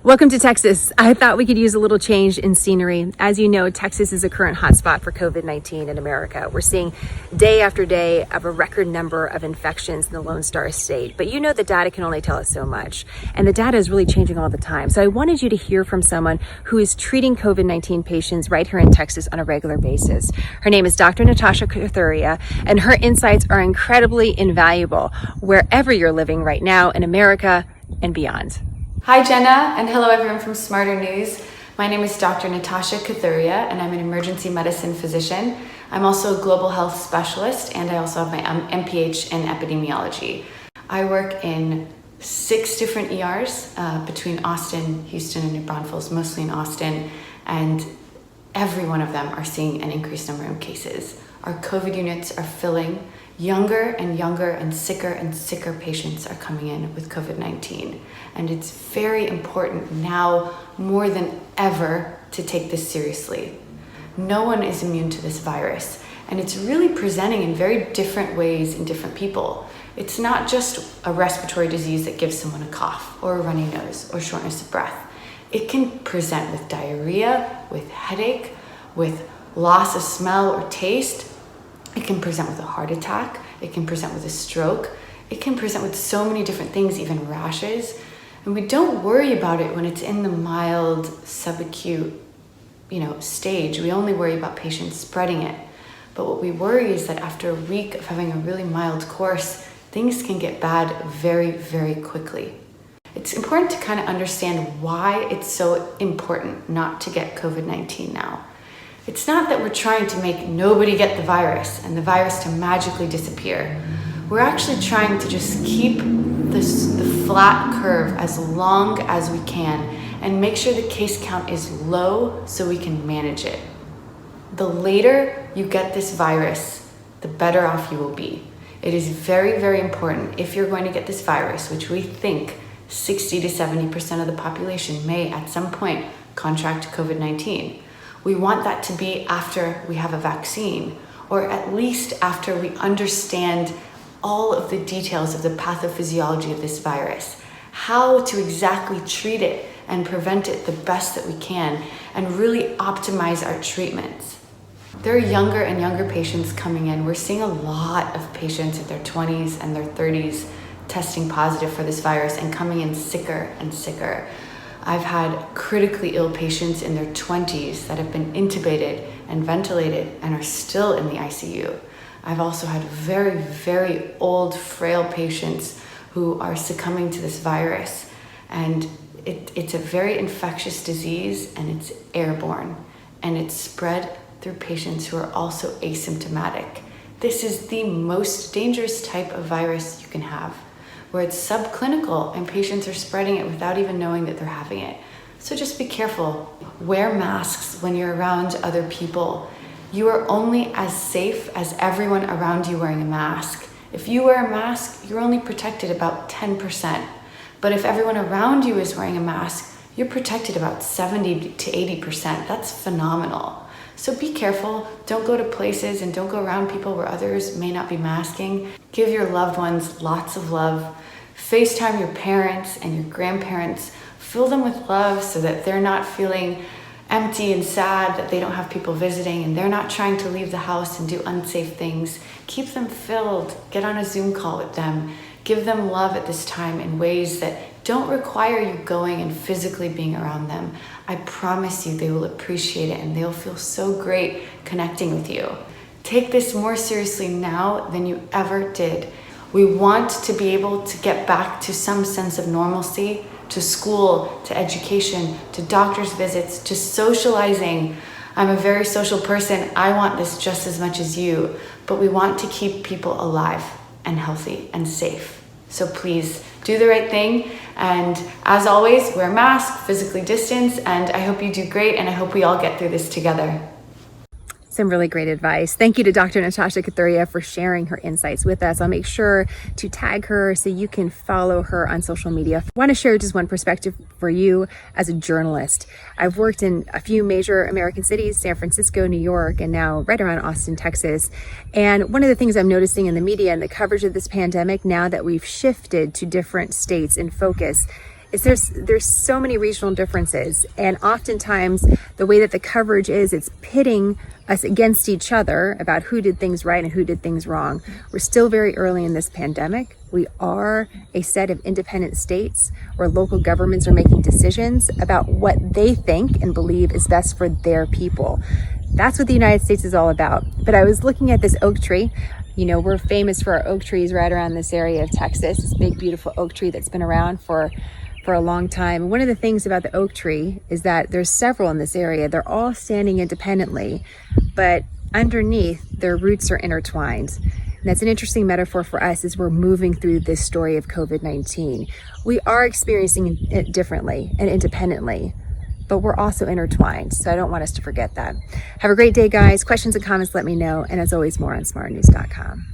Welcome to Texas. I thought we could use a little change in scenery. As you know, Texas is a current hotspot for COVID-19 in America. We're seeing day after day of a record number of infections in the Lone Star State. But you know the data can only tell us so much. And the data is really changing all the time. So I wanted you to hear from someone who is treating COVID-19 patients right here in Texas on a regular basis. Her name is Dr. Natasha Kathuria, and her insights are incredibly invaluable wherever you're living right now in America and beyond. Hi Jenna, and hello everyone from Smarter News. My name is Dr. Natasha Kathuria, and I'm an emergency medicine physician. I'm also a global health specialist, and I also have my MPH in epidemiology. I work in 6 different ERs between Austin, Houston, and New Braunfels, mostly in Austin, and every one of them are seeing an increased number of cases. Our COVID units are filling. Younger and sicker patients are coming in with COVID-19. And it's very important now more than ever to take this seriously. No one is immune to this virus, and it's really presenting in very different ways in different people. It's not just a respiratory disease that gives someone a cough or a runny nose or shortness of breath. It can present with diarrhea, with headache, with loss of smell or taste. It can present with a heart attack. It can present with a stroke. It can present with so many different things, even rashes. And we don't worry about it when it's in the mild, subacute, stage. We only worry about patients spreading it. But what we worry is that after a week of having a really mild course, things can get bad very, very quickly. It's important to kind of understand why it's so important not to get COVID-19 now. It's not that we're trying to make nobody get the virus and the virus to magically disappear. We're actually trying to just keep the flat curve as long as we can and make sure the case count is low so we can manage it. The later you get this virus, the better off you will be. It is very, very important if you're going to get this virus, which we think 60 to 70% of the population may at some point contract COVID-19. We want that to be after we have a vaccine, or at least after we understand all of the details of the pathophysiology of this virus, how to exactly treat it and prevent it the best that we can, and really optimize our treatments. There are younger and younger patients coming in. We're seeing a lot of patients in their 20s and their 30s testing positive for this virus and coming in sicker and sicker. I've had critically ill patients in their 20s that have been intubated and ventilated and are still in the ICU. I've also had very, very old, frail patients who are succumbing to this virus. And it's a very infectious disease, and it's airborne, and it's spread through patients who are also asymptomatic. This is the most dangerous type of virus you can have, where it's subclinical and patients are spreading it without even knowing that they're having it. So just be careful. Wear masks when you're around other people. You are only as safe as everyone around you wearing a mask. If you wear a mask, you're only protected about 10%. But if everyone around you is wearing a mask, you're protected about 70 to 80%. That's phenomenal. So be careful. Don't go to places and don't go around people where others may not be masking. Give your loved ones lots of love. FaceTime your parents and your grandparents. Fill them with love so that they're not feeling empty and sad that they don't have people visiting and they're not trying to leave the house and do unsafe things. Keep them filled. Get on a Zoom call with them. Give them love at this time in ways that don't require you going and physically being around them. I promise you they will appreciate it and they'll feel so great connecting with you. Take this more seriously now than you ever did. We want to be able to get back to some sense of normalcy, to school, to education, to doctor's visits, to socializing. I'm a very social person. I want this just as much as you, but we want to keep people alive and healthy and safe. So please do the right thing. And as always, wear a mask, physically distance, and I hope you do great, and I hope we all get through this together. Some really great advice. Thank you to Dr. Natasha Kathuria for sharing her insights with us. I'll make sure to tag her so you can follow her on social media. I want to share just one perspective for you as a journalist. I've worked in a few major American cities, San Francisco, New York, and now right around Austin, Texas. And one of the things I'm noticing in the media and the coverage of this pandemic, now that we've shifted to different states in focus, is there's so many regional differences, and oftentimes the way that the coverage is, it's pitting us against each other about who did things right and who did things wrong. We're still very early in this pandemic. We are a set of independent states where local governments are making decisions about what they think and believe is best for their people. That's what the United States is all about. But I was looking at this oak tree. You know, we're famous for our oak trees right around this area of Texas, this big, beautiful oak tree that's been around for a long time. And one of the things about the oak tree is that there's several in this area. They're all standing independently, but underneath, their roots are intertwined. And that's an interesting metaphor for us as we're moving through this story of COVID-19. We are experiencing it differently and independently, but we're also intertwined. So I don't want us to forget that. Have a great day, guys. Questions and comments, let me know. And as always, more on smartnews.com.